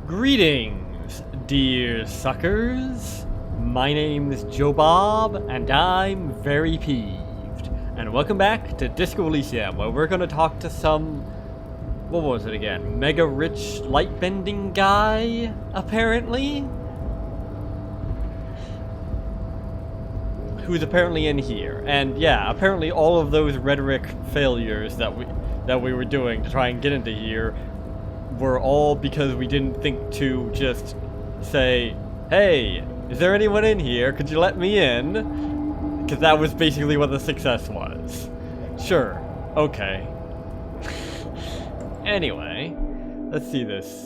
Greetings, dear suckers. My name is Joe Bob, and I'm very peeved. And welcome back to Disco Elysium, where we're gonna talk to some... what was it again? Mega rich light-bending guy, apparently? Who's apparently in here. And yeah, apparently all of those rhetoric failures that we were doing to try and get into here were all because we didn't think to just say, hey, is there anyone in here? Could you let me in? Because that was basically what the success was. Sure. Okay. Anyway, let's see this.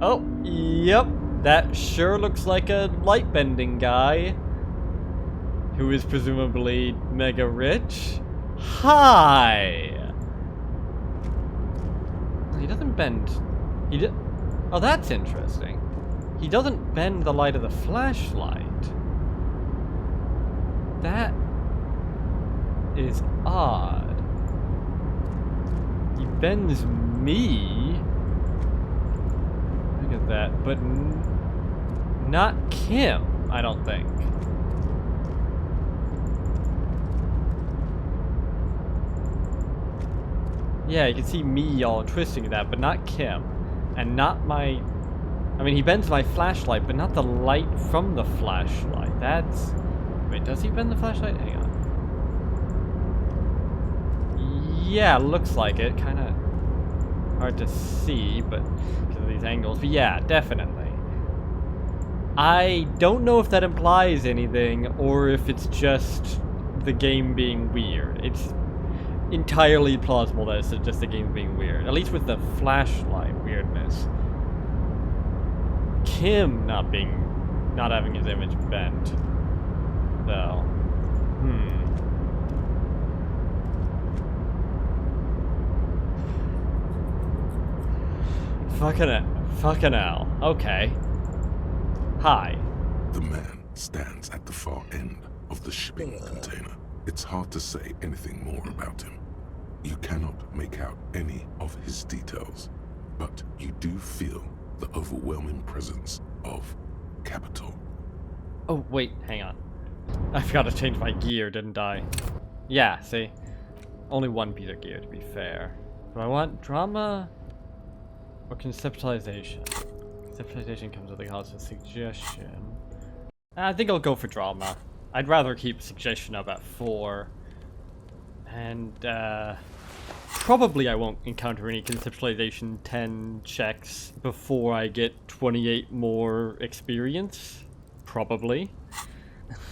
Oh, yep. That sure looks like a light-bending guy. Who is presumably mega rich. Hi! He doesn't bend... Oh, that's interesting. He doesn't bend the light of the flashlight. That is odd. He bends me. Look at that. But not Kim, I don't think. Yeah, you can see me all twisting that, but not Kim. And not my... I mean, he bends my flashlight, but not the light from the flashlight. That's... Wait, does he bend the flashlight? Hang on. Yeah, looks like it. Kind of hard to see, but because of these angles. But yeah, definitely. I don't know if that implies anything, or if it's just the game being weird. It's entirely plausible that it's just the game being weird. At least with the flashlight weirdness. Kim not having his image bent, though. Fucking hell. Okay. Hi. The man stands at the far end of the shipping container. It's hard to say anything more about him. You cannot make out any of his details, but you do feel the overwhelming presence of capital. Oh, wait, hang on. I forgot to change my gear, didn't I? Yeah, see? Only one piece of gear, to be fair. Do I want drama or conceptualization? Conceptualization comes with the cost of suggestion. I think I'll go for drama. I'd rather keep suggestion up at 4. And, probably I won't encounter any conceptualization 10 checks before I get 28 more experience. Probably.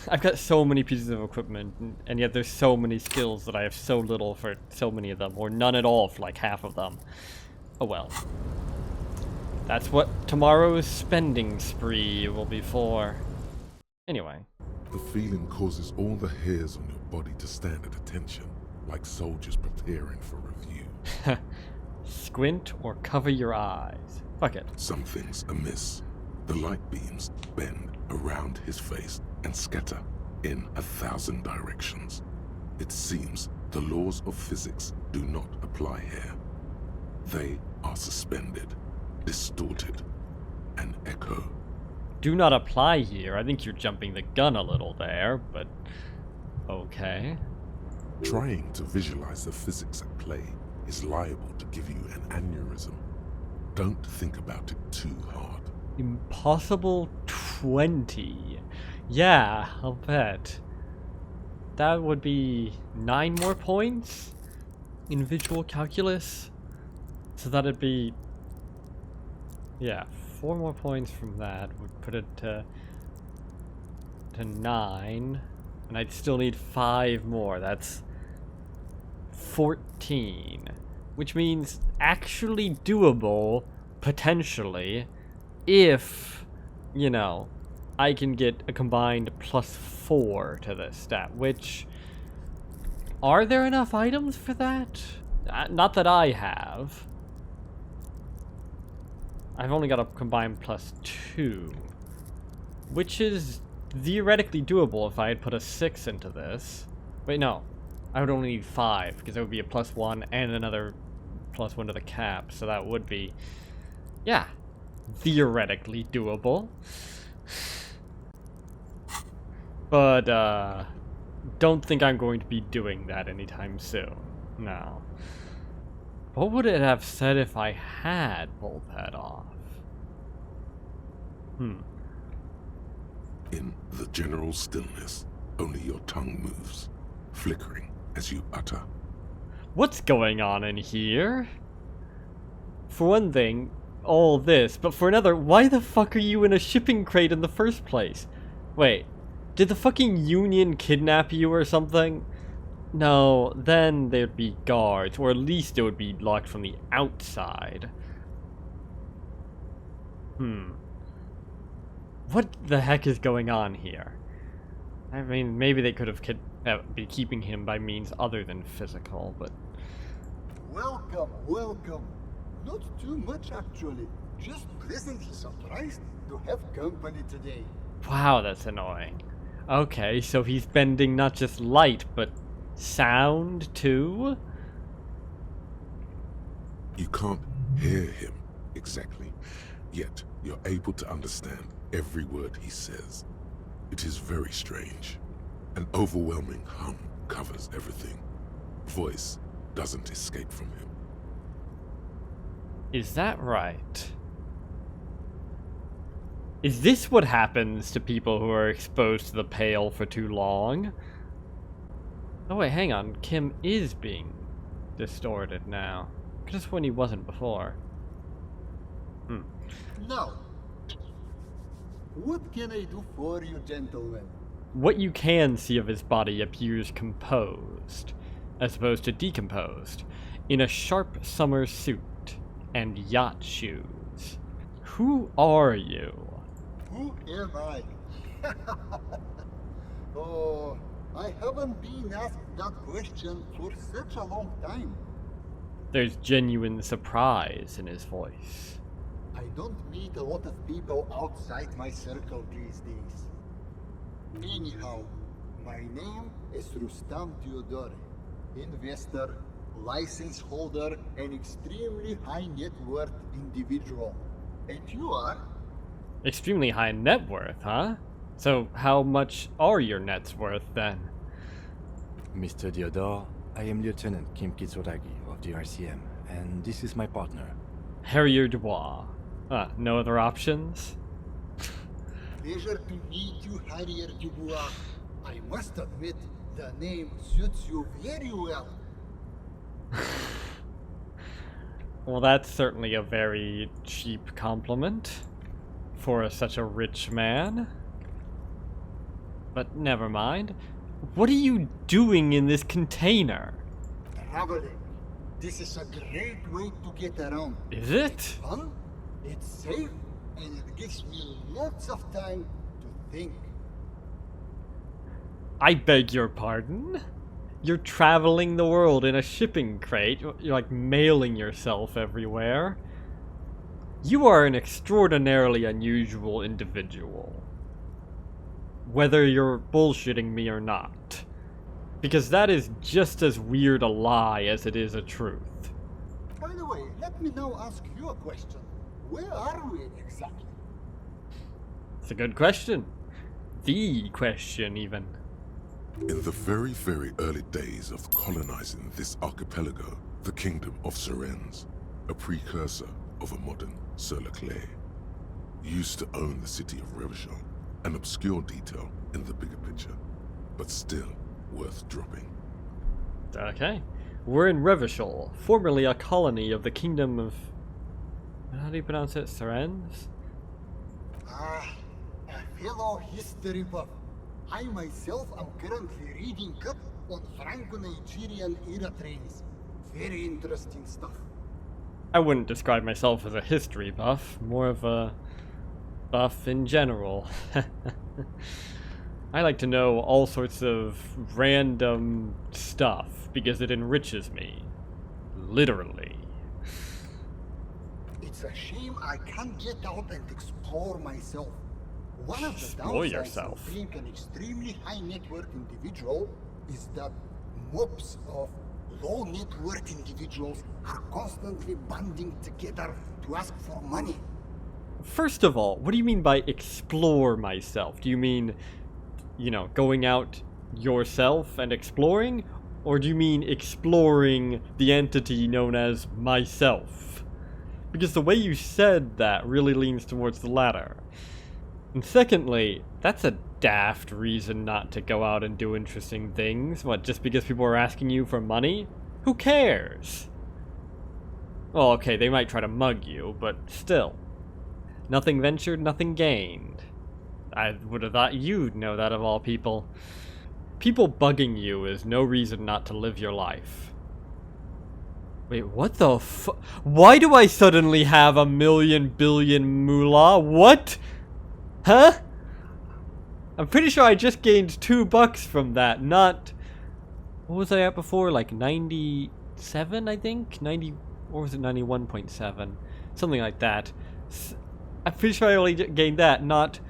I've got so many pieces of equipment, and yet there's so many skills that I have so little for so many of them, or none at all for like half of them. Oh well. That's what tomorrow's spending spree will be for. Anyway. The feeling causes all the hairs on your body to stand at attention, like soldiers preparing for review. Squint or cover your eyes. Fuck it. Something's amiss. The light beams bend around his face and scatter in 1,000 directions. It seems the laws of physics do not apply here. They are suspended, distorted, and echo. Do not apply here. I think you're jumping the gun a little there, but okay. Trying to visualize the physics at play is liable to give you an aneurysm. Don't think about it too hard. Impossible 20. Yeah, I'll bet. That would be 9 more points in visual calculus. So that'd be... yeah, 4 more points from that would put it to 9. And I'd still need 5 more. That's 14. Which means actually doable, potentially, if, you know, I can get a combined +4 to this stat, which... are there enough items for that? Not that I have. I've only got a combined +2, which is theoretically doable if I had put a 6 into this. Wait, no. I would only need 5, because it would be a +1 and another +1 to the cap, so that would be... yeah. theoretically doable. But, don't think I'm going to be doing that anytime soon. No. What would it have said if I had pulled that off? In the general stillness, only your tongue moves, flickering as you utter. What's going on in here? For one thing, all this, but for another, why the fuck are you in a shipping crate in the first place? Wait, did the fucking Union kidnap you or something? No, then there'd be guards, or at least it would be locked from the outside. What the heck is going on here? I mean, maybe they could have been keeping him by means other than physical, but... Welcome, welcome. Not too much, actually. Just pleasantly surprised to have company today. Wow, that's annoying. Okay, so he's bending not just light, but sound too? You can't hear him exactly, yet you're able to understand every word he says. It is very strange. An overwhelming hum covers everything. Voice doesn't escape from him. Is that right? Is this what happens to people who are exposed to the pale for too long? Oh wait, hang on. Kim is being distorted now. Just when he wasn't before. Now, what can I do for you, gentlemen? What you can see of his body appears composed, as opposed to decomposed, in a sharp summer suit and yacht shoes. Who are you? Who am I? Oh, I haven't been asked that question for such a long time. There's genuine surprise in his voice. I don't meet a lot of people outside my circle these days. Anyhow, my name is Rustam Theodore, investor, license holder, and extremely high net worth individual. And you are? Extremely high net worth, huh? So how much are your nets worth then? Mr. Theodore, I am Lieutenant Kim Kitsuragi of the RCM, and this is my partner. Harrier Dubois. No other options? Pleasure to meet you, Harrier Dubois. I must admit, the name suits you very well. Well, that's certainly a very cheap compliment for such a rich man. But never mind. What are you doing in this container? Traveling. This is a great way to get around. Is it? It's fun, it's safe, and it gives me lots of time to think. I beg your pardon? You're traveling the world in a shipping crate. You're like mailing yourself everywhere. You are an extraordinarily unusual individual. Whether you're bullshitting me or not. Because that is just as weird a lie as it is a truth. By the way, let me now ask you a question. Where are we exactly? It's a good question. The question, even. In the very, very early days of colonizing this archipelago, the kingdom of Sirens, a precursor of a modern Sur-le-Clay, used to own the city of Revachol, an obscure detail in the bigger picture, but still worth dropping. Okay. We're in Revachol, formerly a colony of the kingdom of... How do you pronounce it? Sirens? Ah, a fellow history buff. I myself am currently reading up on Franco-Nigerian era trains. Very interesting stuff. I wouldn't describe myself as a history buff, more of a buff in general. I like to know all sorts of random stuff because it enriches me. Literally. It's a shame I can't get out and explore myself. One of the Explore downsides yourself. of being an extremely high net worth individual is that mobs of low net worth individuals are constantly banding together to ask for money. first of all, what do you mean by explore myself? Do you mean, you know, going out yourself and exploring? Or do you mean exploring the entity known as myself? Because the way you said that really leans towards the latter. And secondly, that's a daft reason not to go out and do interesting things. What, just because people are asking you for money? Who cares? Well, okay, they might try to mug you, but still. Nothing ventured, nothing gained. I would have thought you'd know that of all people. People bugging you is no reason not to live your life. Wait, what the why do I suddenly have a million billion moolah? What? Huh? I'm pretty sure I just gained $2 from that, not... What was I at before? Like 97, I think? 90, or was it 91.7? Something like that. I'm pretty sure I only gained that, not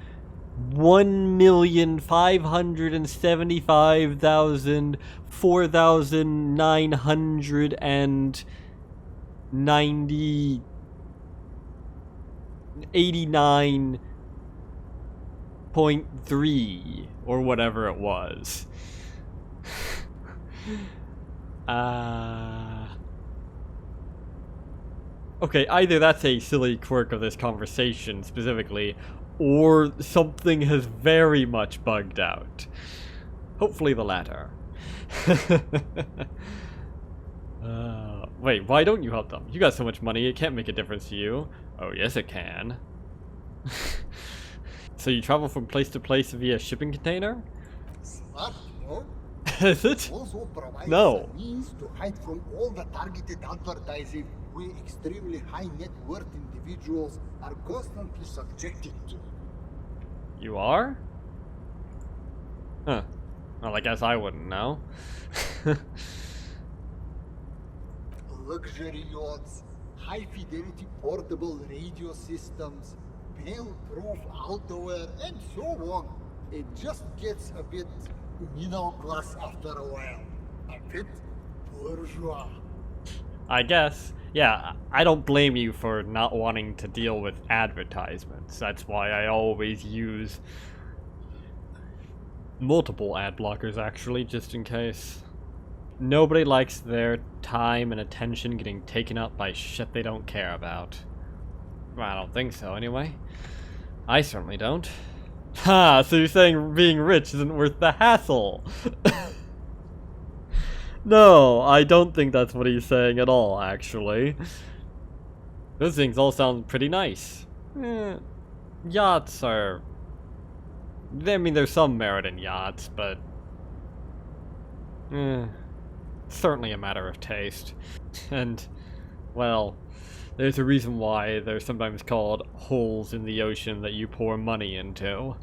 1,570,4,989.3 or whatever it was. Okay, either that's a silly quirk of this conversation specifically, or something has very much bugged out. Hopefully the latter. Wait, why don't you help them? You got so much money, it can't make a difference to you. Oh, yes it can. So you travel from place to place via shipping container? Smart, no? Is it? Also provides No. a means to hide from all the targeted advertising we extremely high net worth individuals are constantly subjected to. You are? Huh. Well, I guess I wouldn't know. Luxury yachts, high fidelity portable radio systems, fail-proof outerwear, and so on. It just gets a bit middle class after a while. A bit bourgeois. I guess. Yeah, I don't blame you for not wanting to deal with advertisements. That's why I always use multiple ad blockers, actually, just in case. Nobody likes their time and attention getting taken up by shit they don't care about. Well, I don't think so, anyway. I certainly don't. Ha! So you're saying being rich isn't worth the hassle? No, I don't think that's what he's saying at all, actually. Those things all sound pretty nice. Yachts are... I mean, there's some merit in yachts, but... certainly a matter of taste. And, well, there's a reason why they're sometimes called holes in the ocean that you pour money into.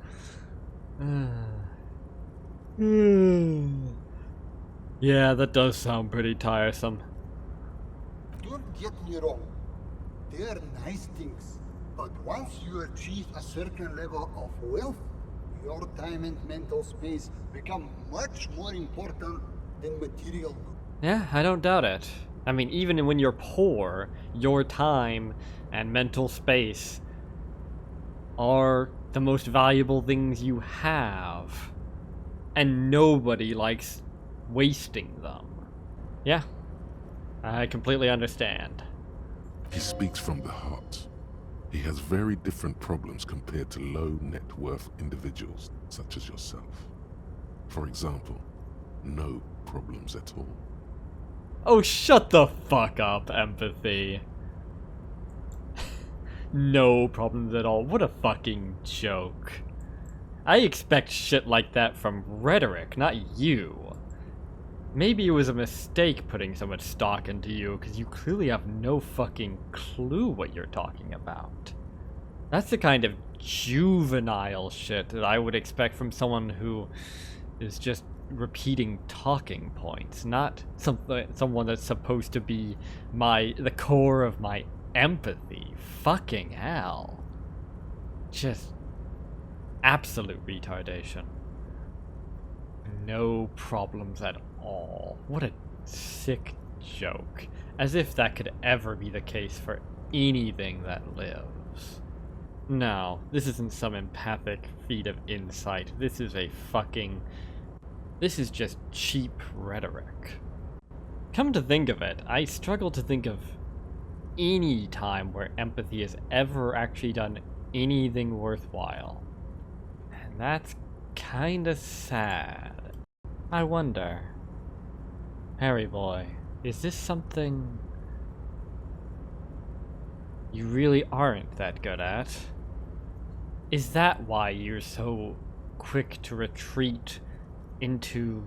Yeah, that does sound pretty tiresome. Don't get me wrong. They're nice things. But once you achieve a certain level of wealth, your time and mental space become much more important than material goods. Yeah, I don't doubt it. I mean, even when you're poor, your time and mental space are the most valuable things you have. And nobody likes wasting them. Yeah, I completely understand. He speaks from the heart. He has very different problems compared to low net worth individuals such as yourself. For example, no problems at all. Oh, shut the fuck up, empathy. No problems at all. What a fucking joke. I expect shit like that from Rhetoric, not you. Maybe it was a mistake putting so much stock into you, because you clearly have no fucking clue what you're talking about. That's the kind of juvenile shit that I would expect from someone who is just repeating talking points, not someone that's supposed to be the core of my empathy. Fucking hell. Just absolute retardation. No problems at all. What a sick joke. As if that could ever be the case for anything that lives. No, this isn't some empathic feat of insight. This is this is just cheap rhetoric. Come to think of it, I struggle to think of any time where empathy has ever actually done anything worthwhile. And that's kinda sad. I wonder, Harry boy, is this something you really aren't that good at? Is that why you're so quick to retreat into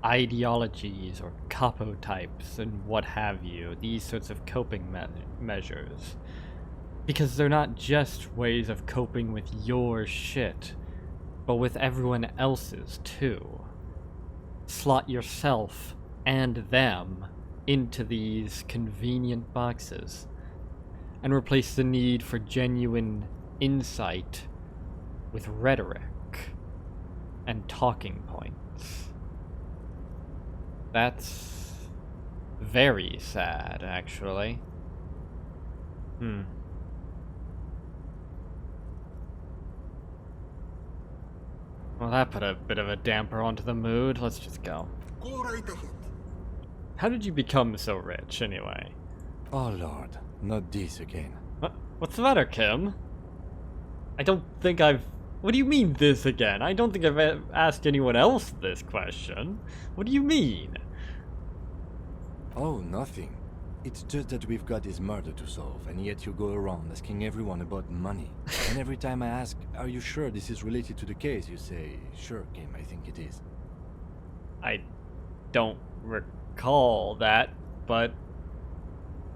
ideologies or capotypes and what have you, these sorts of coping measures? Because they're not just ways of coping with your shit, but with everyone else's too. Slot yourself and them into these convenient boxes and replace the need for genuine insight with rhetoric and talking points. That's very sad, actually. Well, that put a bit of a damper onto the mood. Let's just go. Go right ahead. How did you become so rich, anyway? Oh lord, not this again. What's the matter, Kim? I don't think I've... What do you mean, this again? I don't think I've asked anyone else this question. What do you mean? Oh, nothing. It's just that we've got this murder to solve, and yet you go around asking everyone about money. And every time I ask, are you sure this is related to the case, you say, sure, Kim, I think it is. I don't recall that, but...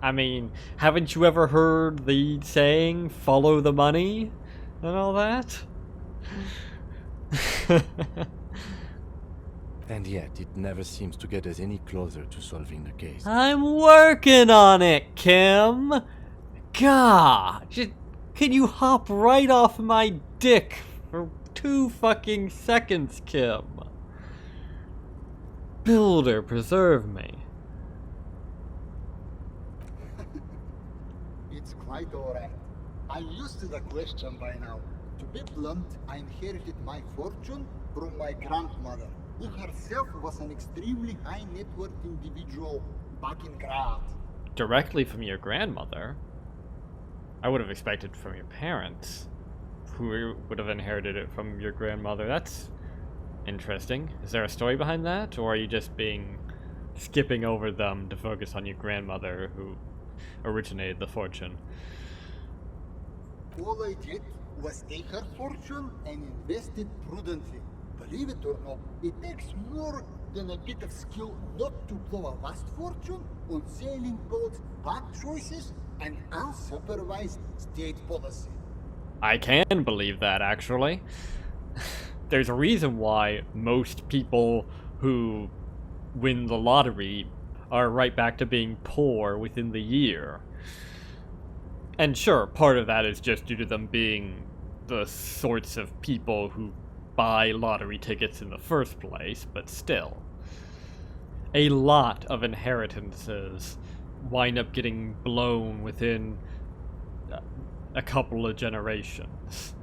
I mean, haven't you ever heard the saying, follow the money? And all that? And yet, it never seems to get us any closer to solving the case. I'm working on it, Kim! God, can you hop right off my dick for 2 fucking seconds, Kim? Builder, preserve me. It's quite alright. I'm used to the question by now. To be blunt, I inherited my fortune from my grandmother, who herself was an extremely high net worth individual back in Grad. Directly from your grandmother? I would have expected from your parents, who would have inherited it from your grandmother. That's interesting. Is there a story behind that, or are you just skipping over them to focus on your grandmother who originated the fortune? All I did was take her fortune and invest it prudently. Believe it or not, it takes more than a bit of skill not to blow a vast fortune on sailing boats, bad choices, and unsupervised state policy. I can believe that, actually. There's a reason why most people who win the lottery are right back to being poor within the year. And sure, part of that is just due to them being the sorts of people who buy lottery tickets in the first place, but still. A lot of inheritances wind up getting blown within a couple of generations.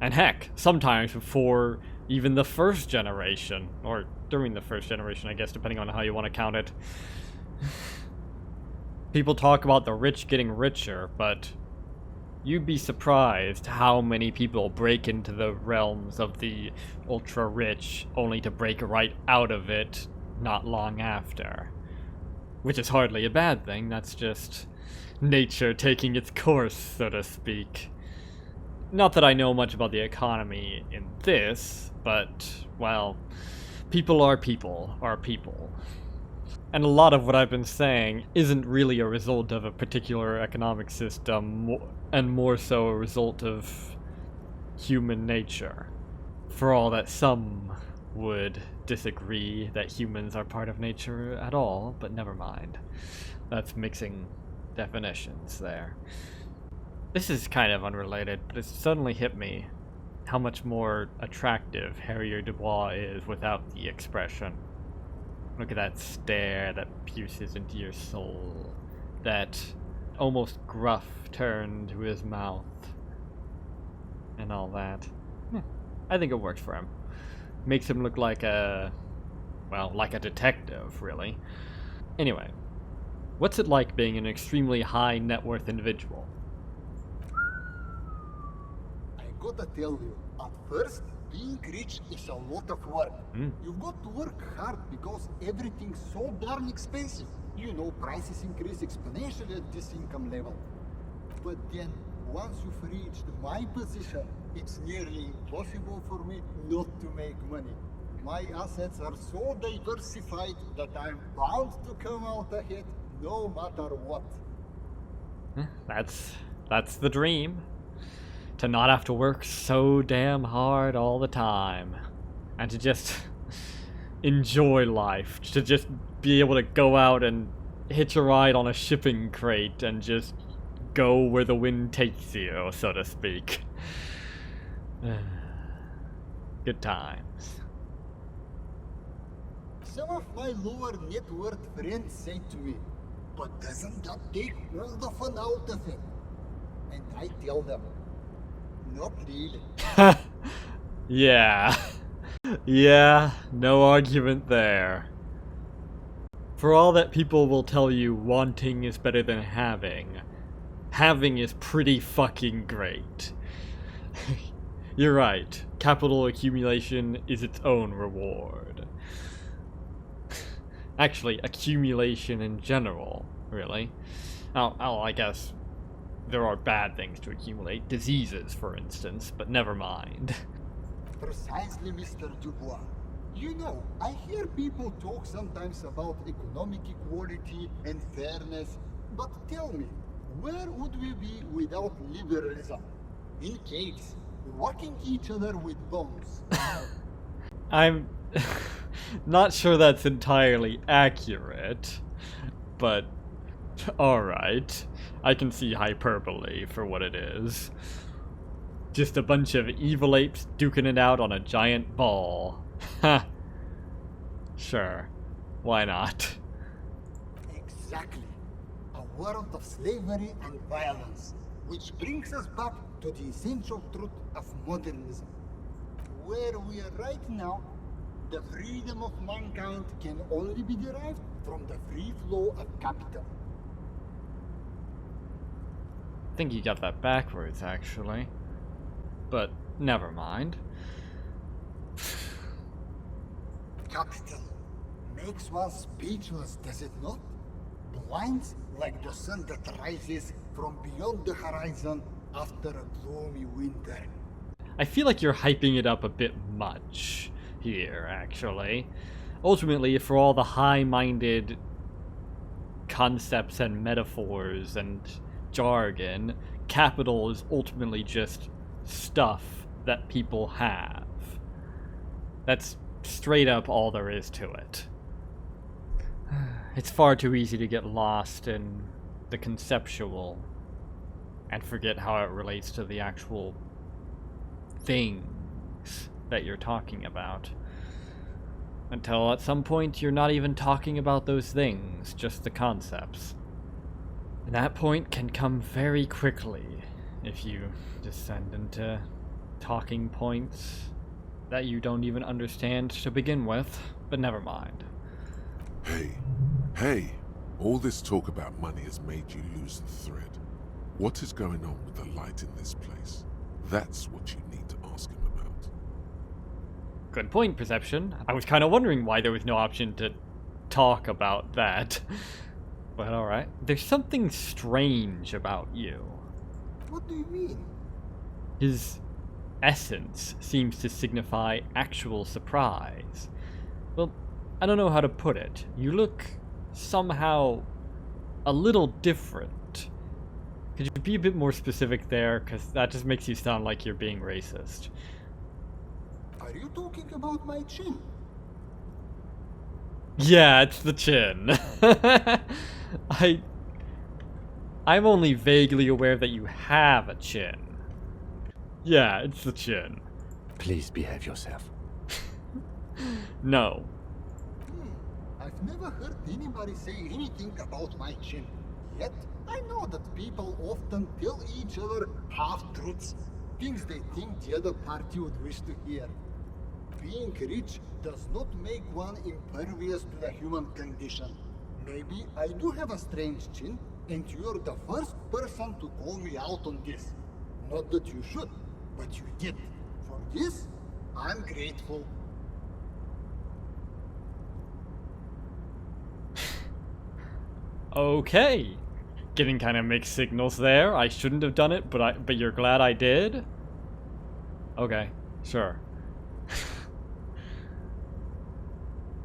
And heck, sometimes before even the first generation, or during the first generation, I guess, depending on how you want to count it. People talk about the rich getting richer, but you'd be surprised how many people break into the realms of the ultra-rich only to break right out of it not long after. Which is hardly a bad thing, that's just nature taking its course, so to speak. Not that I know much about the economy in this, but, well, people are people are people. And a lot of what I've been saying isn't really a result of a particular economic system, and more so a result of human nature. For all that some would disagree that humans are part of nature at all, but never mind. That's mixing definitions there. This is kind of unrelated, but it suddenly hit me how much more attractive Harrier Dubois is without the expression. Look at that stare that pierces into your soul. That almost gruff turn to his mouth. and all that. I think it works for him. Makes him look like a, well, like a detective, really. Anyway, what's it like being an extremely high net worth individual? I gotta tell you, at first, being rich is a lot of work. You've got to work hard because everything's so darn expensive. You know, prices increase exponentially at this income level. But then, once you've reached my position, it's nearly impossible for me not to make money. My assets are so diversified that I'm bound to come out ahead no matter what. That's the dream. To not have to work so damn hard all the time. And to just enjoy life. To just be able to go out and hitch a ride on a shipping crate and just go where the wind takes you, so to speak. Good times. Some of my lower net worth friends say to me, but doesn't that take all the fun out of it? And I tell them, not really. Yeah. Yeah, no argument there. For all that people will tell you wanting is better than having is pretty fucking great. You're right, capital accumulation is its own reward. Actually, accumulation in general, really. I guess there are bad things to accumulate, diseases, for instance, but never mind. Precisely, Mr. Dubois. You know, I hear people talk sometimes about economic equality and fairness, but tell me, where would we be without liberalism? In caves, whacking each other with bombs. I'm not sure that's entirely accurate, but alright. I can see hyperbole for what it is. Just a bunch of evil apes duking it out on a giant ball. Ha! Sure. Why not? Exactly. A world of slavery and violence, which brings us back to the essential truth of modernism. Where we are right now, the freedom of mankind can only be derived from the free flow of capital. I think you got that backwards, actually. But never mind. Capital makes one speechless, does it not? Blinds like the sun that rises from beyond the horizon after a gloomy winter. I feel like you're hyping it up a bit much here, actually. Ultimately, for all the high-minded concepts and metaphors and jargon, capital is ultimately just stuff that people have. That's straight up all there is to it. It's far too easy to get lost in the conceptual and forget how it relates to the actual things that you're talking about. Until at some point you're not even talking about those things, just the concepts. And that point can come very quickly if you descend into talking points that you don't even understand to begin with, but never mind. Hey, all this talk about money has made you lose the thread. What is going on with the light in this place? That's what you need to ask him about. Good point, Perception. I was kind of wondering why there was no option to talk about that. But alright. There's something strange about you. What do you mean? His essence seems to signify actual surprise. Well, I don't know how to put it. You look somehow a little different. Could you be a bit more specific there? Because that just makes you sound like you're being racist. Are you talking about my chin? Yeah, it's the chin. I'm only vaguely aware that you have a chin. Yeah, it's the chin. Please behave yourself. No. I've never heard anybody say anything about my chin. Yet, I know that people often tell each other half-truths. things they think the other party would wish to hear. Being rich does not make one impervious to the human condition. Maybe I do have a strange chin, and you're the first person to call me out on this. Not that you should, but you did. For this, I'm grateful. Okay. Getting kind of mixed signals there. I shouldn't have done it, but you're glad I did? Okay, sure.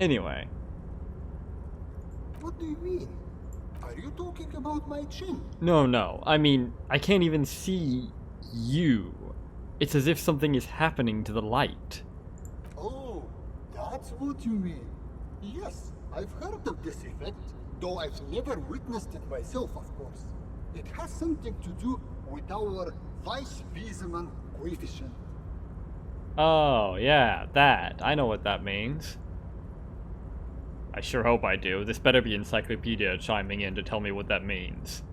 Anyway. What do you mean? Are you talking about my chin? No. I mean, I can't even see you. It's as if something is happening to the light. Oh, that's what you mean. Yes, I've heard of this effect, though I've never witnessed it myself, of course. It has something to do with our Weiss-Wiesemann coefficient. Oh, yeah, that. I know what that means. I sure hope I do. This better be Encyclopedia chiming in to tell me what that means.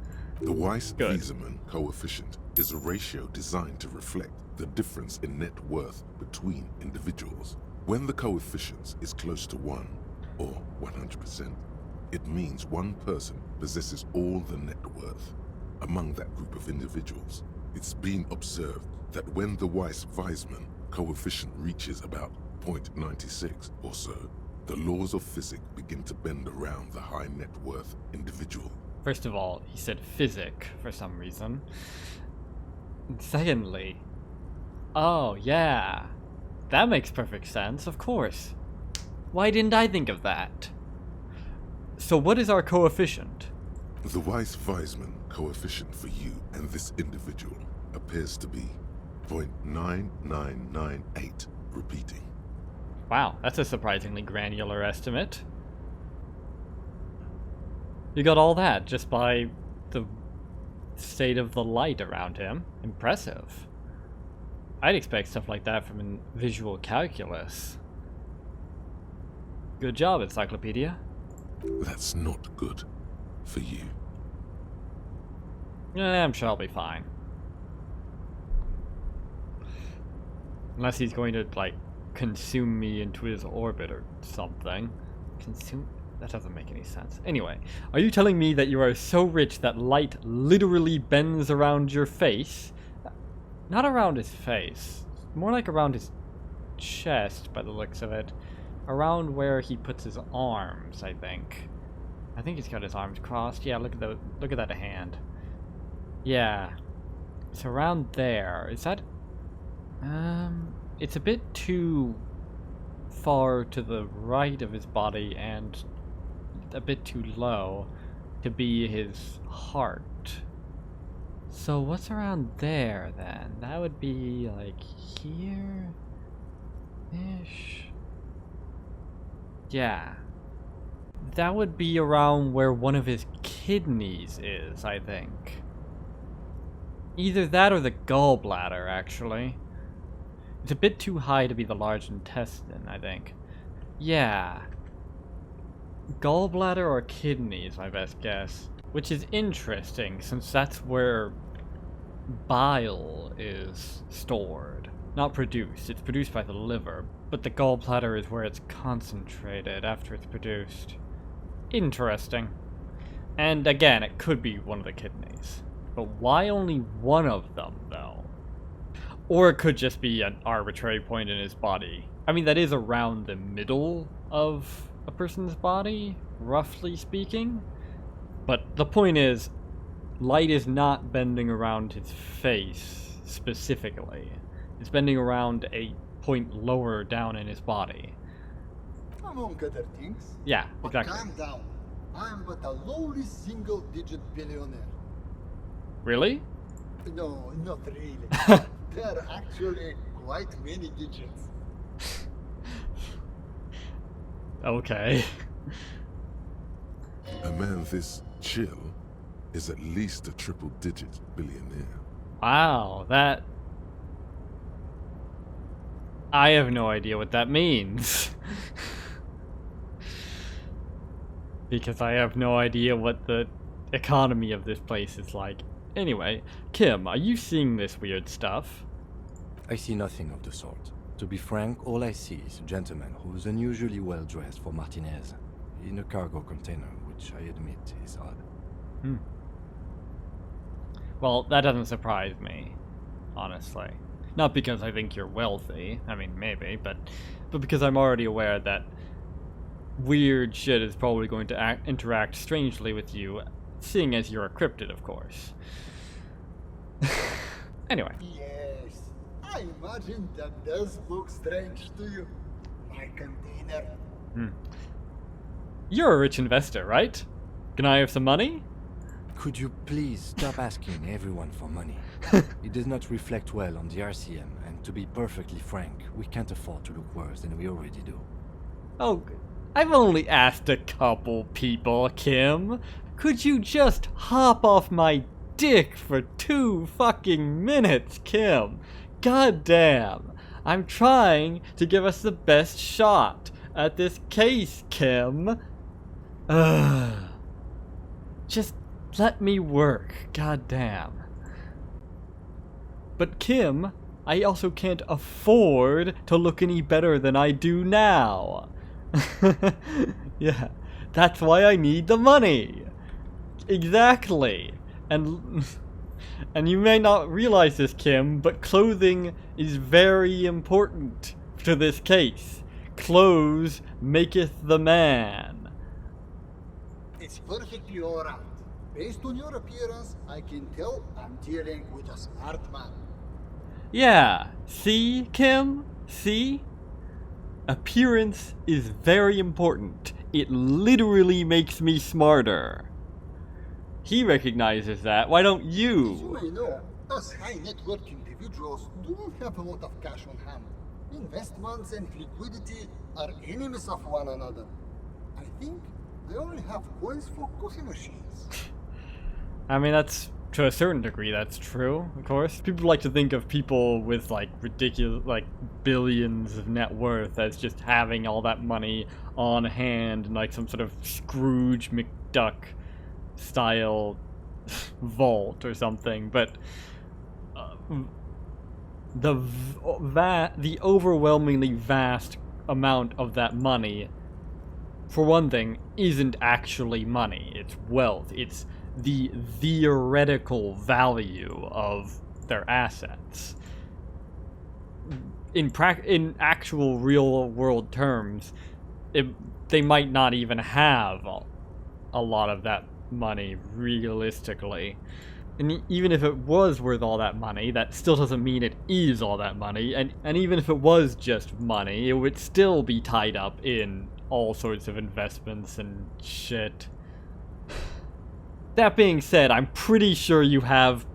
The Weiss-Wiesemann coefficient is a ratio designed to reflect the difference in net worth between individuals. When the coefficient is close to 1, or 100%, it means one person possesses all the net worth. Among that group of individuals, it's been observed that when the Weiss-Wiesemann coefficient reaches about 0.96 or so, the laws of physics begin to bend around the high net worth individual. First of all, he said physic for some reason. And secondly, oh yeah, that makes perfect sense, of course. Why didn't I think of that? So what is our coefficient? The Weiss-Wiesemann coefficient for you and this individual appears to be 0.9998, repeating. Wow, that's a surprisingly granular estimate. You got all that just by the state of the light around him. Impressive. I'd expect stuff like that from visual calculus. Good job, Encyclopedia. That's not good for you. I'm sure I'll be fine. Unless he's going to, like, consume me into his orbit or something. Consume? That doesn't make any sense. Anyway, are you telling me that you are so rich that light literally bends around your face? Not around his face. More like around his chest, by the looks of it. Around where he puts his arms, I think. I think he's got his arms crossed. Yeah, look at that hand. Yeah. It's around there. Is that... It's a bit too far to the right of his body and a bit too low to be his heart. So what's around there then? That would be like here-ish. Yeah. That would be around where one of his kidneys is, I think. Either that or the gallbladder, actually. It's a bit too high to be the large intestine, I think. Yeah. Gallbladder or kidney is my best guess. Which is interesting, since that's where bile is stored. Not produced. It's produced by the liver, but the gallbladder is where it's concentrated after it's produced. Interesting. And again, it could be one of the kidneys. But why only one of them, though? Or it could just be an arbitrary point in his body. I mean, that is around the middle of a person's body, roughly speaking. But the point is, light is not bending around his face, specifically. It's bending around a point lower down in his body. Among other things. Yeah, But exactly. calm down. I am but a lowly single-digit billionaire. Really? No, not really. There are actually quite many digits. Okay. A man this chill is at least a triple-digit billionaire. Wow, that... I have no idea what that means. Because I have no idea what the economy of this place is like. Anyway, Kim, are you seeing this weird stuff? I see nothing of the sort. To be frank, all I see is a gentleman who is unusually well dressed for Martinez, in a cargo container, which I admit is odd. Hmm. Well, that doesn't surprise me, honestly. Not because I think you're wealthy, I mean, maybe, but because I'm already aware that weird shit is probably going to interact strangely with you, seeing as you're a cryptid, of course. Anyway. Yes, I imagine that does look strange to you. My container. You're a rich investor, right? Can I have some money? Could you please stop asking everyone for money? It does not reflect well on the RCM, and to be perfectly frank, we can't afford to look worse than we already do. Oh, I've only asked a couple people, Kim. Could you just hop off my dick for 2 fucking minutes, Kim? God damn. I'm trying to give us the best shot at this case, Kim. Just let me work, god damn. But Kim, I also can't afford to look any better than I do now. Yeah, that's why I need the money. Exactly. And you may not realize this, Kim, but clothing is very important to this case. Clothes maketh the man. It's perfectly alright. Based on your appearance, I can tell I'm dealing with a smart man. Yeah, see, Kim? See? Appearance is very important. It literally makes me smarter. He recognizes that. Why don't As you you? may know, us high net worth individuals don't have a lot of cash on hand. Investments and liquidity are enemies of one another. I think I only have coins for coffee machines. I mean, that's, to a certain degree, that's true, of course. People like to think of people with, like, ridiculous, like, billions of net worth as just having all that money on hand in, like, some sort of Scrooge McDuck style vault or something, but the overwhelmingly vast amount of that money, for one thing, isn't actually money. It's wealth. It's the theoretical value of their assets. In actual real world terms, they might not even have a lot of that money realistically. And even if it was worth all that money, that still doesn't mean it is all that money. And even if it was just money, it would still be tied up in all sorts of investments and shit. That being said, I'm pretty sure you have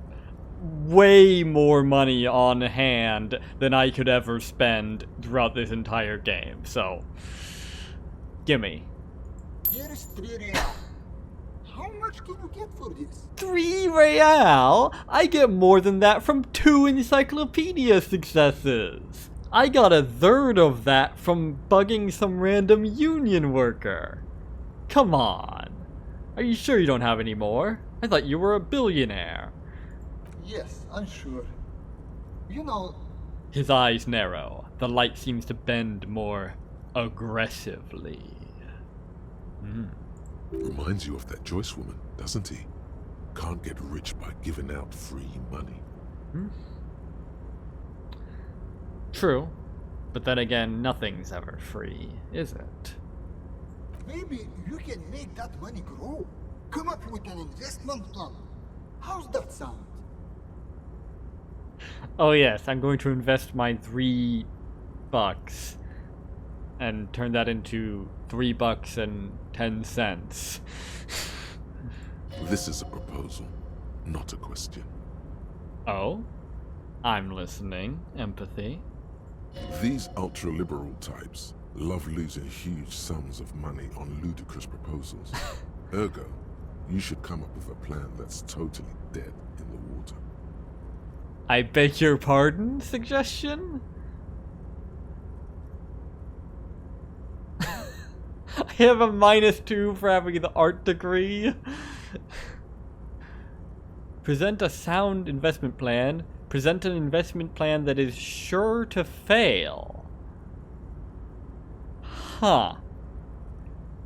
way more money on hand than I could ever spend throughout this entire game, so gimme. Here is 3 real. How much can you get for this? 3 real? I get more than that from 2 encyclopedia successes. I got 1/3 of that from bugging some random union worker. Come on. Are you sure you don't have any more? I thought you were a billionaire. Yes, I'm sure. You know, His eyes narrow. The light seems to bend more aggressively. Reminds you of that Joyce woman, doesn't he? Can't get rich by giving out free money. True. But then again, nothing's ever free, is it? maybe you can make that money grow. Come up with an investment plan. How's that sound? Oh yes, I'm going to invest my $3 and turn that into $3.10. This is a proposal, not a question. Oh? I'm listening. Empathy. These ultra-liberal types love losing huge sums of money on ludicrous proposals. Ergo, you should come up with a plan that's totally dead in the water. I beg your pardon? Suggestion? I have a -2 for having the art degree. Present a sound investment plan Present an investment plan that is sure to fail. Huh.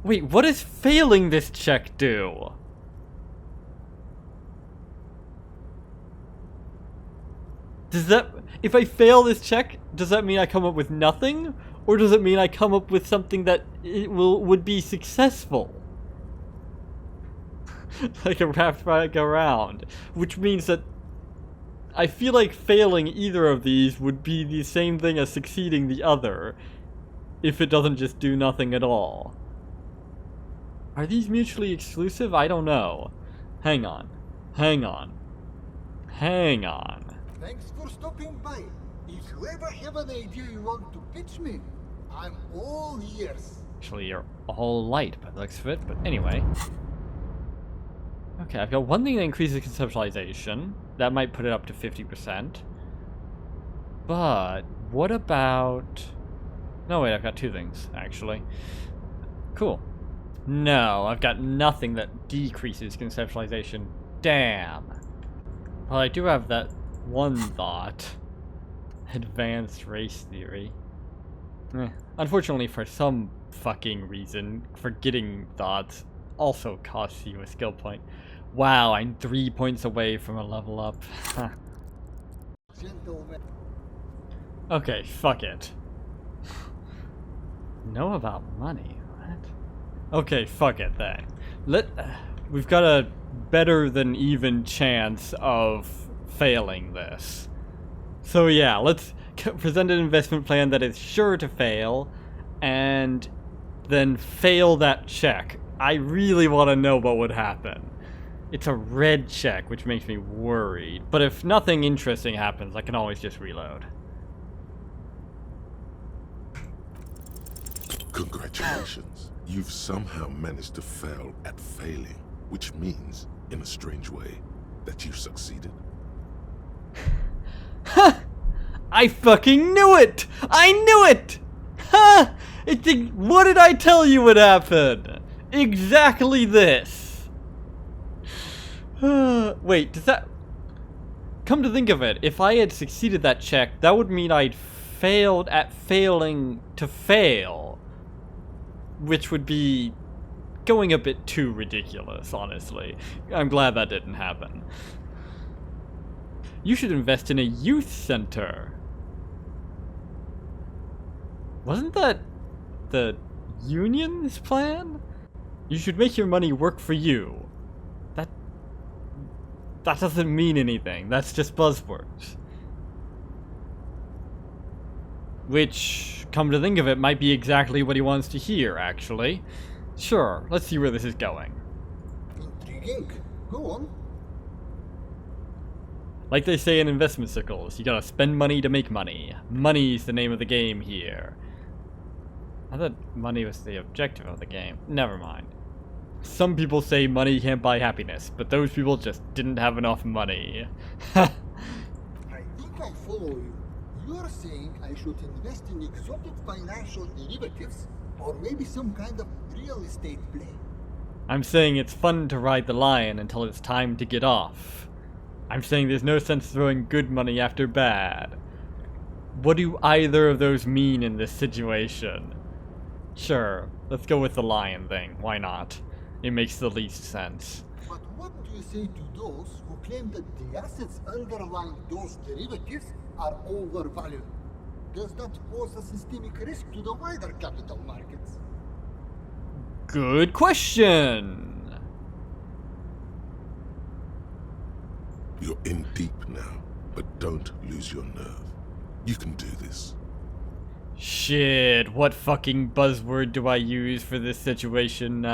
Wait, what does failing this check do? Does that... If I fail this check, does that mean I come up with nothing? Or does it mean I come up with something that would be successful? Like a wrapped back around. Which means that I feel like failing either of these would be the same thing as succeeding the other. If it doesn't just do nothing at all. Are these mutually exclusive? I don't know. Hang on. Hang on. Hang on. Thanks for stopping by. If you ever have an idea you want to pitch me, I'm all ears. Actually, you're all light by the looks of it, but anyway. Okay, I've got one thing that increases conceptualization. That might put it up to 50%. But what about... No, wait, I've got two things, actually. Cool. No, I've got nothing that decreases conceptualization. Damn. Well, I do have that one thought. Advanced race theory. Unfortunately, for some fucking reason, forgetting thoughts also costs you a skill point. Wow, I'm 3 points away from a level up. Gentlemen. Okay, fuck it. Know about money? What? Okay, fuck it then. We've got a better than even chance of failing this. So yeah, let's present an investment plan that is sure to fail, and then fail that check. I really want to know what would happen. It's a red check, which makes me worried. But if nothing interesting happens, I can always just reload. Congratulations. You've somehow managed to fail at failing, which means, in a strange way, that you've succeeded. Ha! I fucking knew it! I knew it! Ha! What did I tell you would happen? Exactly this. Wait, does that... Come to think of it, if I had succeeded that check, that would mean I'd failed at failing to fail. Which would be going a bit too ridiculous, honestly. I'm glad that didn't happen. You should invest in a youth center. Wasn't that the union's plan? You should make your money work for you. That doesn't mean anything. That's just buzzwords. Which, come to think of it, might be exactly what he wants to hear, actually. Sure, let's see where this is going. Intriguing. Go on. Like they say in investment circles, you gotta spend money to make money. Money's the name of the game here. I thought money was the objective of the game. Never mind. Some people say money can't buy happiness, but those people just didn't have enough money. I think I follow you. You're saying I should invest in exotic financial derivatives, or maybe some kind of real estate play. I'm saying it's fun to ride the lion until it's time to get off. I'm saying there's no sense throwing good money after bad. What do either of those mean in this situation? Sure, let's go with the lion thing. Why not? It makes the least sense. But what do you say to those who claim that the assets underlying those derivatives are overvalued? Does that pose a systemic risk to the wider capital markets? Good question! You're in deep now, but don't lose your nerve. You can do this. Shit, what fucking buzzword do I use for this situation?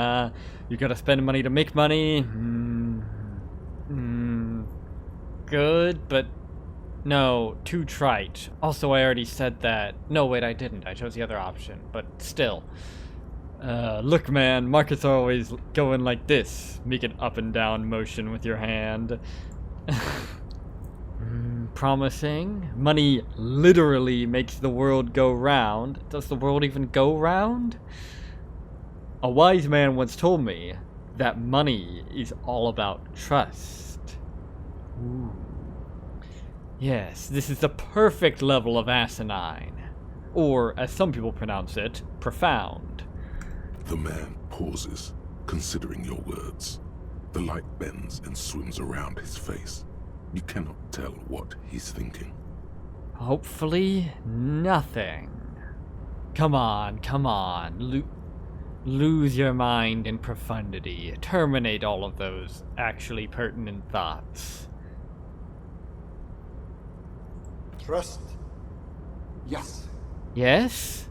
You gotta spend money to make money? Good, but no, too trite. Also, I already said that. No, wait, I didn't. I chose the other option, but still. Look, man, markets are always going like this. Make an up and down motion with your hand. Promising. Money literally makes the world go round. Does the world even go round? A wise man once told me that money is all about trust. Ooh. Yes, this is the perfect level of asinine. Or, as some people pronounce it, profound. The man pauses, considering your words. The light bends and swims around his face. You cannot tell what he's thinking. Hopefully, nothing. Come on, come on. Lose your mind in profundity. Terminate all of those actually pertinent thoughts. Trust. Yes. Yes?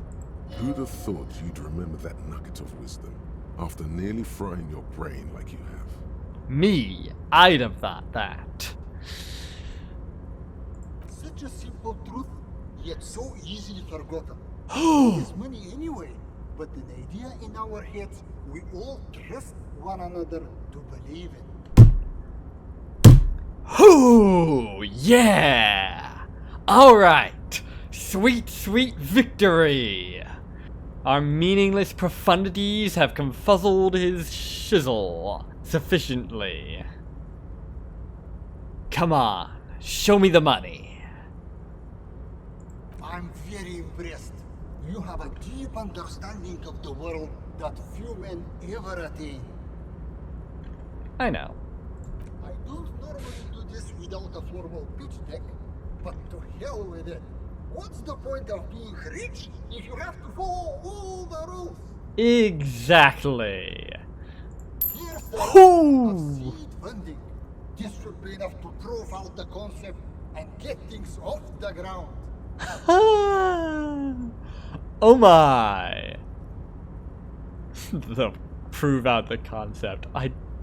Who'd have thought you'd remember that nugget of wisdom after nearly frying your brain like you have? Me? I'd have thought that. Such a simple truth, yet so easily forgotten. It's money anyway, but an idea in our heads we all trust one another to believe in. Ooh, yeah! Alright! Sweet, sweet victory! Our meaningless profundities have confuzzled his shizzle sufficiently. Come on, show me the money. I'm very impressed. You have a deep understanding of the world that few men ever attain. I know. I don't normally do this without a formal pitch deck, but to hell with it. What's the point of being rich if you have to follow all the rules? Exactly. Here's Ooh. the seed funding. This should be enough to prove out the concept and get things off the ground. Oh my. The prove out the concept.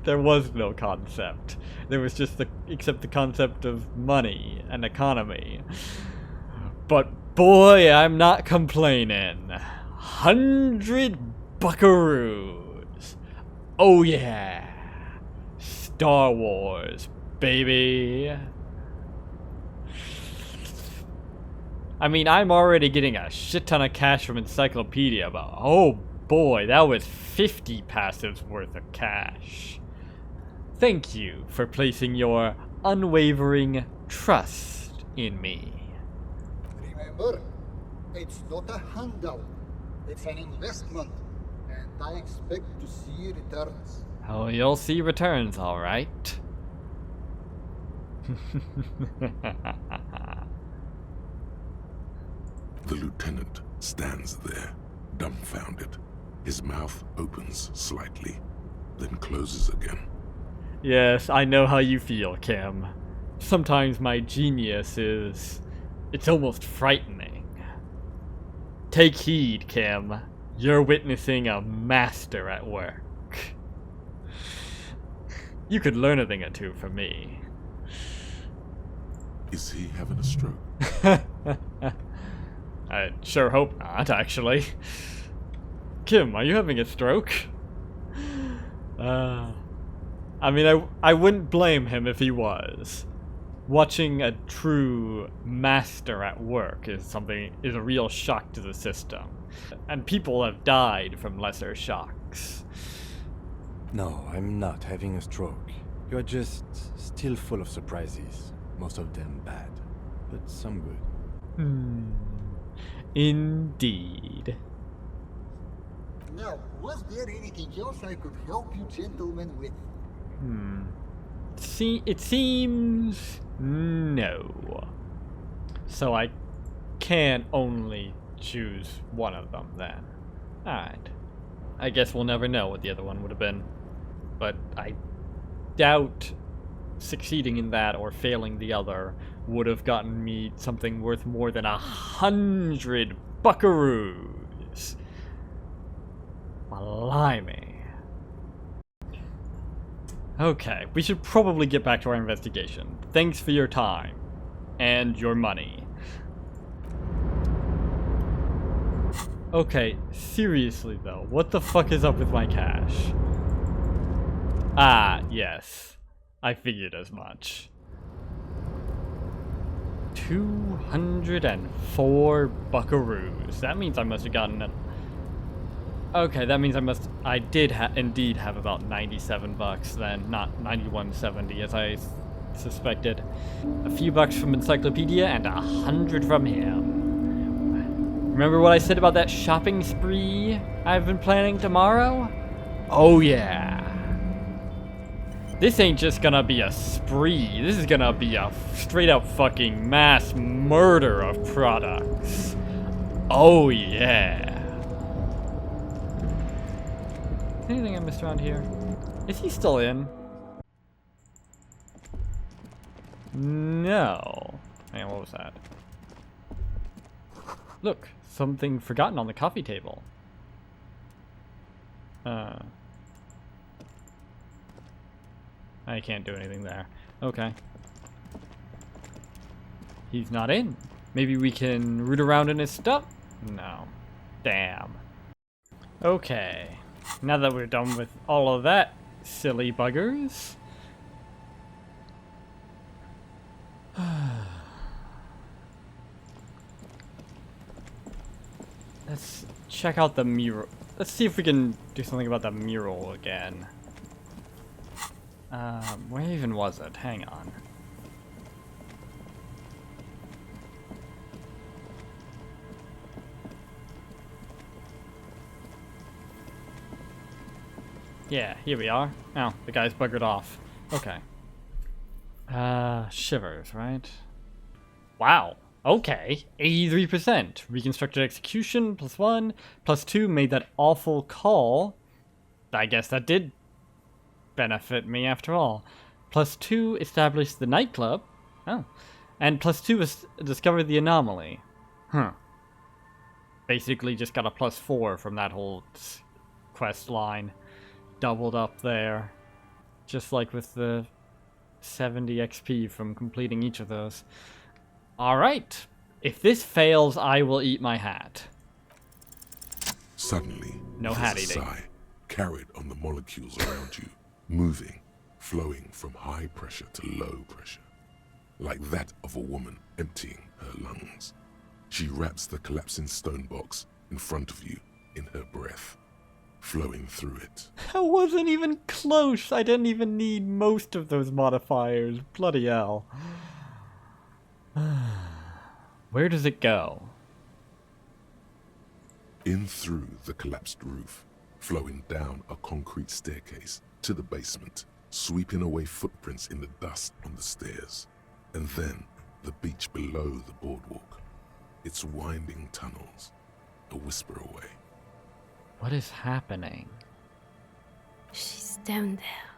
There was no concept. There was just except the concept of money and economy. But boy, I'm not complaining. 100 buckaroos. Oh yeah. Star Wars, baby. I mean, I'm already getting a shit ton of cash from Encyclopedia, but oh boy, that was 50 passives worth of cash. Thank you for placing your unwavering trust in me. Remember, it's not a handout. It's an investment, and I expect to see returns. Oh, you'll see returns, alright. The lieutenant stands there, dumbfounded. His mouth opens slightly, then closes again. Yes, I know how you feel, Kim. Sometimes my genius is... it's almost frightening. Take heed, Kim. You're witnessing a master at work. You could learn a thing or two from me. Is he having a stroke? I sure hope not, actually. Kim, are you having a stroke? I mean, I wouldn't blame him if he was. Watching a true master at work is a real shock to the system. And people have died from lesser shocks. No, I'm not having a stroke. You're just still full of surprises. Most of them bad, but some good. Indeed. Now, was there anything else I could help you gentlemen with? See, it seems no. So I can only choose one of them then. Alright. I guess we'll never know what the other one would have been. But I doubt succeeding in that or failing the other would have gotten me something worth more than 100 buckaroos. Blimey. Okay, we should probably get back to our investigation. Thanks for your time. And your money. Okay, seriously though, what the fuck is up with my cash? Ah, yes. I figured as much. 204 buckaroos. That means I must have gotten it. Okay, that means I did indeed have about 97 bucks then, not 91.70 as I suspected. A few bucks from Encyclopedia and 100 from him. Remember what I said about that shopping spree I've been planning tomorrow? Oh yeah. This ain't just gonna be a spree. This is gonna be a straight up fucking mass murder of products. Oh yeah. Anything I missed around here? Is he still in? No. Man, what was that? Look, something forgotten on the coffee table. I can't do anything there. Okay. He's not in. Maybe we can root around in his stuff? No. Damn. Okay. Now that we're done with all of that, silly buggers. Let's check out the mural. Let's see if we can do something about the mural again. Where even was it? Hang on. Yeah, here we are. Oh, the guy's buggered off. Okay. Shivers, right? Wow. Okay. 83%. Reconstructed execution, +1. +2 made that awful call. I guess that did benefit me after all. +2 established the nightclub. Oh. And +2 discovered the anomaly. Huh. Basically just got a +4 from that whole quest line. Doubled up there. Just like with the 70 XP from completing each of those. Alright. If this fails, I will eat my hat. Suddenly, No there's hat a eating. sigh carried on the molecules around you, moving, flowing from high pressure to low pressure, like that of a woman emptying her lungs. She wraps the collapsing stone box in front of you in her breath, flowing through it. I wasn't even close. I didn't even need most of those modifiers. Bloody hell. Where does it go? In through the collapsed roof, flowing down a concrete staircase to the basement, sweeping away footprints in the dust on the stairs, and then the beach below the boardwalk, its winding tunnels, a whisper away. What is happening? She's down there.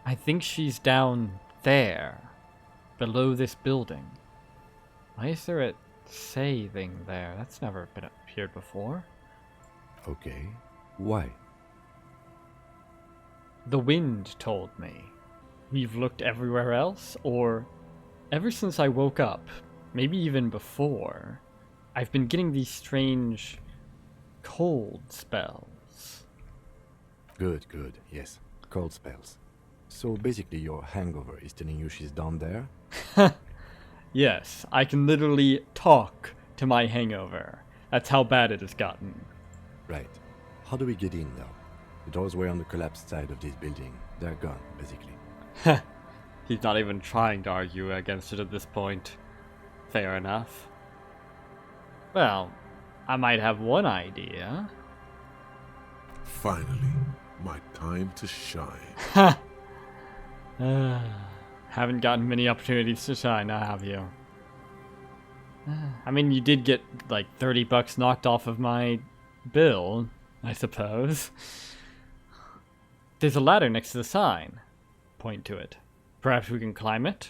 I think she's down there. Below this building. Why is there a saving there? That's never been appeared before. Okay. Why? The wind told me. We've looked everywhere else, or ever since I woke up, maybe even before, I've been getting these strange cold spells. Good, good. Yes. Cold spells. So basically your hangover is telling you she's down there? Yes, I can literally talk to my hangover. That's how bad it has gotten. Right. How do we get in though? The doors were on the collapsed side of this building. They're gone, basically. He's not even trying to argue against it at this point. Fair enough. Well, I might have one idea. Finally, my time to shine. Haven't gotten many opportunities to shine, now have you? I mean, you did get like 30 bucks knocked off of my bill, I suppose. There's a ladder next to the sign. Point to it. Perhaps we can climb it?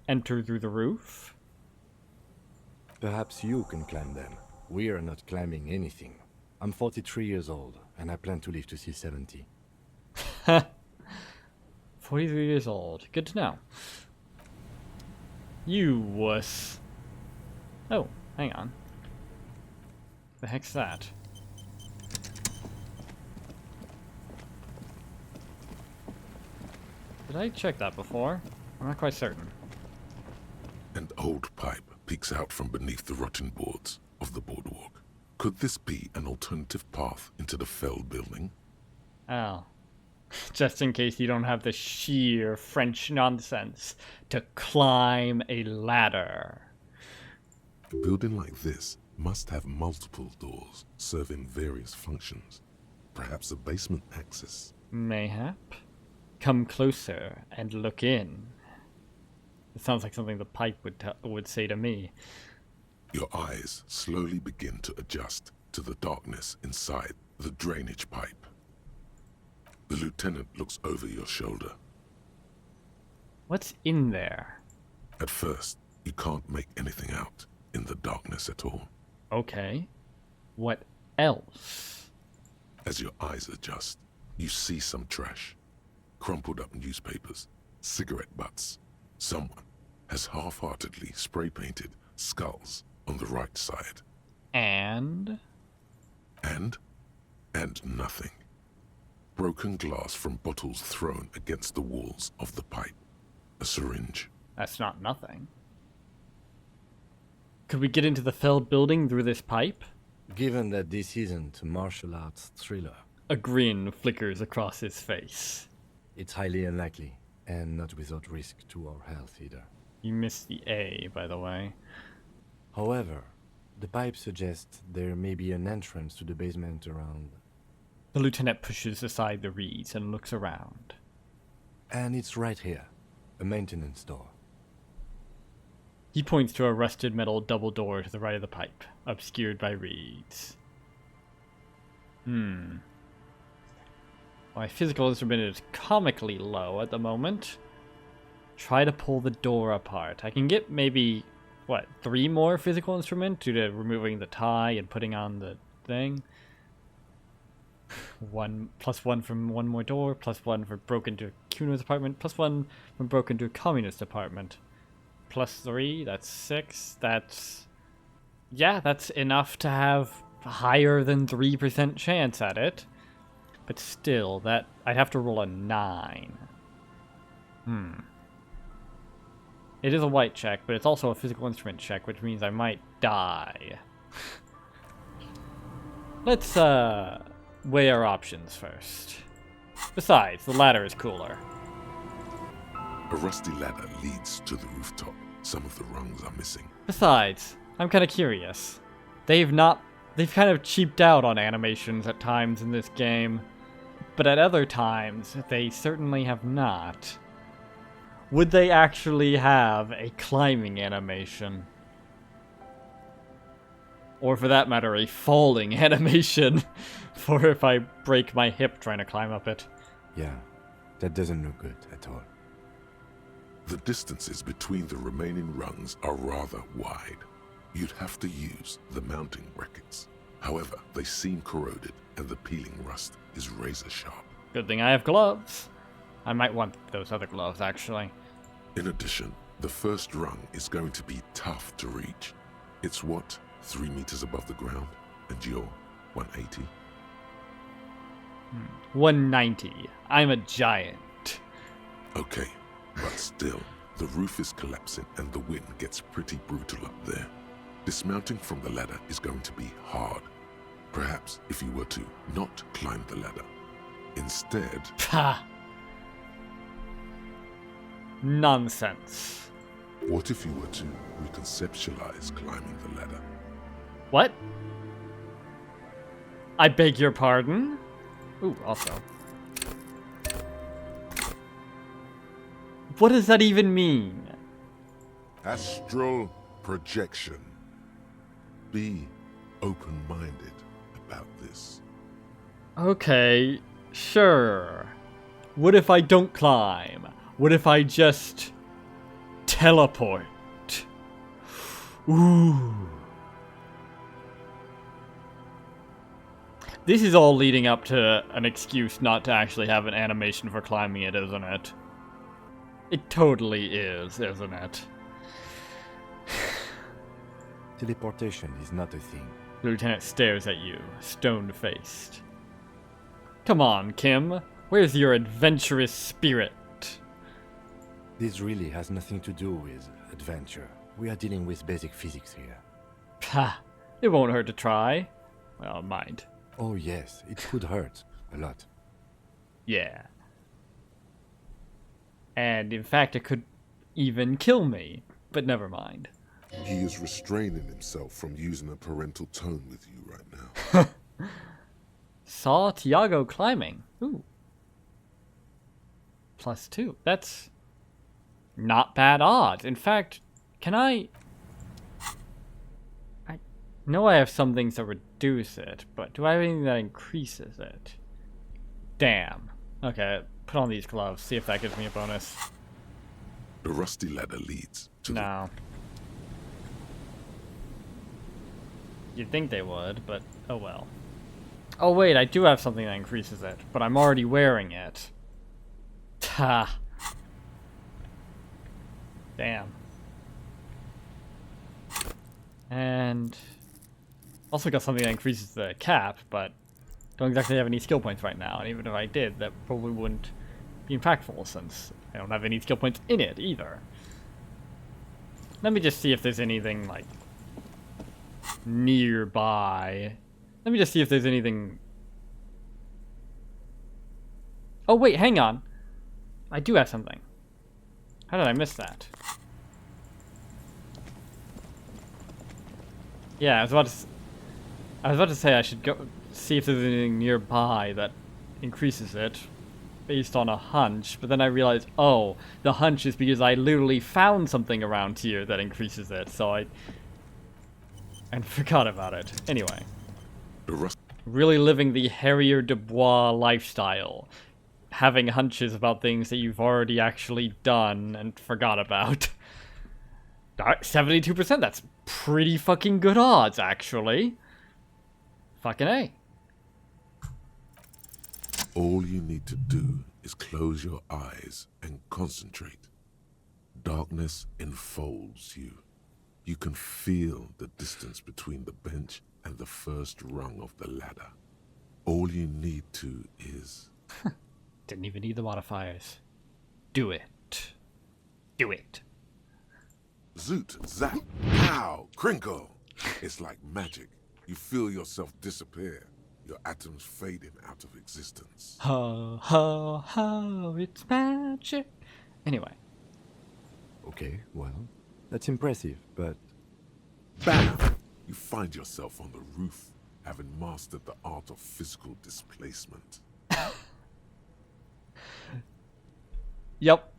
Enter through the roof? Perhaps you can climb them. We are not climbing anything. I'm 43 years old, and I plan to live to see 70. 43 years old. Good to know. You wuss. Oh, hang on. The heck's that? Did I check that before? I'm not quite certain. An old pipe peeks out from beneath the rotten boards of the boardwalk. Could this be an alternative path into the fell building? Oh. Just in case you don't have the sheer French nonsense to climb a ladder. A building like this must have multiple doors serving various functions. Perhaps a basement access. Mayhap. Come closer and look in. It sounds like something the pipe would say to me. Your eyes slowly begin to adjust to the darkness inside the drainage pipe. The lieutenant looks over your shoulder. What's in there? At first, you can't make anything out in the darkness at all. Okay. What else? As your eyes adjust, you see some trash. Crumpled up newspapers, cigarette butts. Someone has half-heartedly spray-painted skulls on the right side. And nothing. Broken glass from bottles thrown against the walls of the pipe. A syringe. that's not nothing. Could we get into the fell building through this pipe? Given that this isn't a martial arts thriller, A grin flickers across his face. it's highly unlikely, and not without risk to our health either. You missed the A, by the way. However, the pipe suggests there may be an entrance to the basement around, The lieutenant pushes aside the reeds and looks around. and it's right here, a maintenance door. He points to a rusted metal double door to the right of the pipe, obscured by reeds. My physical instrument is comically low at the moment. Try to pull the door apart. I can get maybe, 3 more physical instrument due to removing the tie and putting on the thing? +1 from one more door, +1 for broken to Kuno's apartment, +1 from broken to a communist apartment. +3, that's 6. That's enough to have higher than 3% chance at it. But still, I'd have to roll a 9. It is a white check, but it's also a physical instrument check, which means I might die. Let's, weigh our options first. Besides, the ladder is cooler. A rusty ladder leads to the rooftop. Some of the rungs are missing. Besides, I'm kind of curious. They've kind of cheaped out on animations at times in this game, but at other times, they certainly have not. Would they actually have a climbing animation? Or for that matter, a falling animation for if I break my hip trying to climb up it. Yeah, that doesn't look good at all. The distances between the remaining rungs are rather wide. You'd have to use the mounting brackets. However, they seem corroded and the peeling rust is razor sharp. Good thing I have gloves. I might want those other gloves, actually. In addition, the first rung is going to be tough to reach. It's 3 meters above the ground, and you're 180? 190. I'm a giant. Okay, but still, the roof is collapsing and the wind gets pretty brutal up there. Dismounting from the ladder is going to be hard. Perhaps if you were to not climb the ladder. Instead, Pah! Nonsense. what if you were to reconceptualize climbing the ladder? What? I beg your pardon? Ooh, also. What does that even mean? Astral projection. Be open-minded about this. Okay, sure. What if I don't climb? What if I just teleport? Ooh. This is all leading up to an excuse not to actually have an animation for climbing it, isn't it? It totally is, isn't it? Teleportation is not a thing. The lieutenant stares at you, stone-faced. Come on, Kim. Where's your adventurous spirit? This really has nothing to do with adventure. We are dealing with basic physics here. Ha! It won't hurt to try. Well, mind. Oh yes, it could hurt. A lot. Yeah. And in fact, it could even kill me. But never mind. He is restraining himself from using a parental tone with you right now. Saw Tiago climbing. Ooh. +2. That's not bad odds. In fact, can I know I have some things that reduce it, but do I have anything that increases it? Damn. Okay, put on these gloves, see if that gives me a bonus. The rusty ladder leads to No. You'd think they would, but oh well. Oh wait, I do have something that increases it, but I'm already wearing it. Ha. Damn. And also got something that increases the cap, but don't exactly have any skill points right now, and even if I did, that probably wouldn't be impactful since I don't have any skill points in it either. Let me just see if there's anything like nearby. Let me just see if there's anything. Oh wait, hang on. I do have something. How did I miss that? Yeah, I was about to say I should go see if there's anything nearby that increases it based on a hunch, but then I realized, oh, the hunch is because I literally found something around here that increases it, so I forgot about it. Anyway. Really living the Harrier Dubois lifestyle. Having hunches about things that you've already actually done and forgot about. 72%, that's pretty fucking good odds, actually. Fucking A. All you need to do is close your eyes and concentrate. Darkness enfolds you. You can feel the distance between the bench and the first rung of the ladder. All you need to is... Didn't even need the modifiers. Do it. Do it. Zoot, zap, pow, crinkle. It's like magic. You feel yourself disappear. Your atoms fading out of existence. Ho, ho, ho, it's magic. Anyway. Okay, well, that's impressive, but... Bam! You find yourself on the roof, having mastered the art of physical displacement. Yep.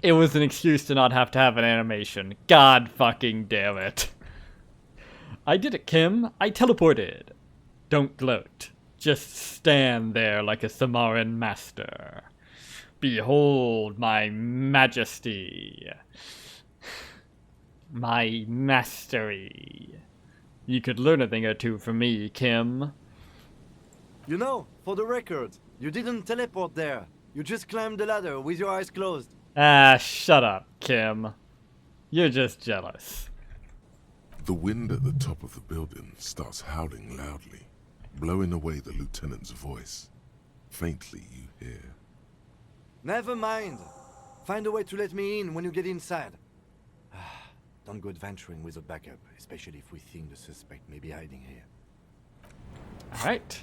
It was an excuse to not have to have an animation. God fucking damn it. I did it, Kim. I teleported. Don't gloat. Just stand there like a Samaran master. Behold my majesty. My mastery. You could learn a thing or two from me, Kim. You know, for the record, you didn't teleport there. You just climbed the ladder with your eyes closed. Ah, shut up, Kim. You're just jealous. The wind at the top of the building starts howling loudly, blowing away the lieutenant's voice. Faintly you hear. Never mind. Find a way to let me in when you get inside. Don't go adventuring with a backup, especially if we think the suspect may be hiding here. Alright.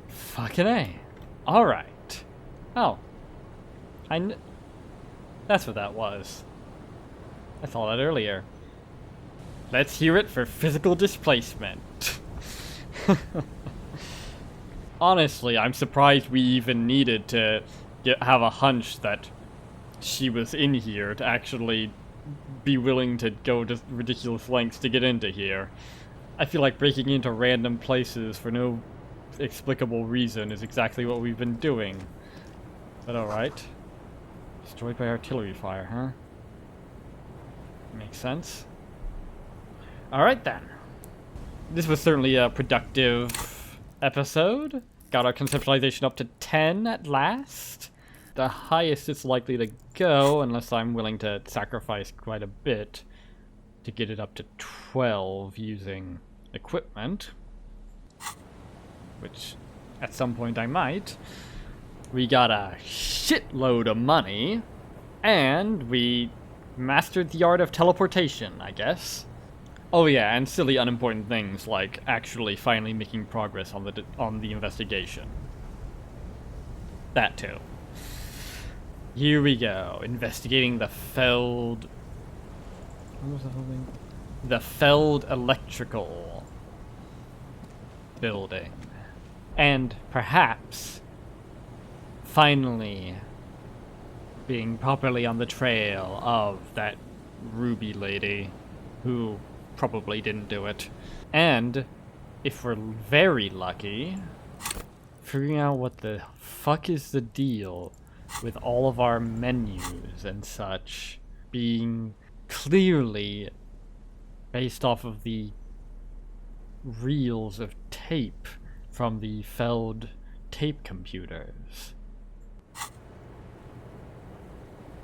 Fucking A. Alright. Oh. That's what that was. I saw that earlier. Let's hear it for physical displacement. Honestly, I'm surprised we even needed to have a hunch that she was in here to actually be willing to go to ridiculous lengths to get into here. I feel like breaking into random places for no explicable reason is exactly what we've been doing. But alright. Destroyed by artillery fire, huh? Makes sense. Alright then. This was certainly a productive episode. Got our conceptualization up to 10 at last. The highest it's likely to go, unless I'm willing to sacrifice quite a bit to get it up to 12 using equipment. Which, at some point I might. We got a shitload of money, and we mastered the art of teleportation, I guess. Oh yeah, and silly unimportant things like actually finally making progress on the investigation. That too. Here we go. Investigating the Feld... What was the whole thing? The Feld Electrical Building. And perhaps, finally, being properly on the trail of that Ruby lady who probably didn't do it. And, if we're very lucky, figuring out what the fuck is the deal with all of our menus and such being clearly based off of the reels of tape from the Feld tape computers.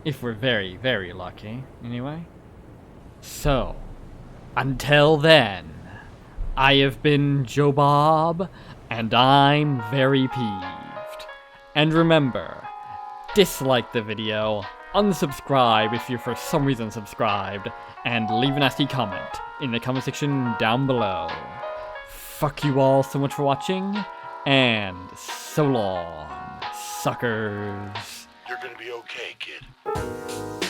If we're very, very lucky, anyway. So, until then, I have been Joe Bob, and I'm very peeved. And remember, dislike the video, unsubscribe if you're for some reason subscribed, and leave a nasty comment in the comment section down below. Fuck you all so much for watching, and so long, suckers. You're gonna be okay, kid.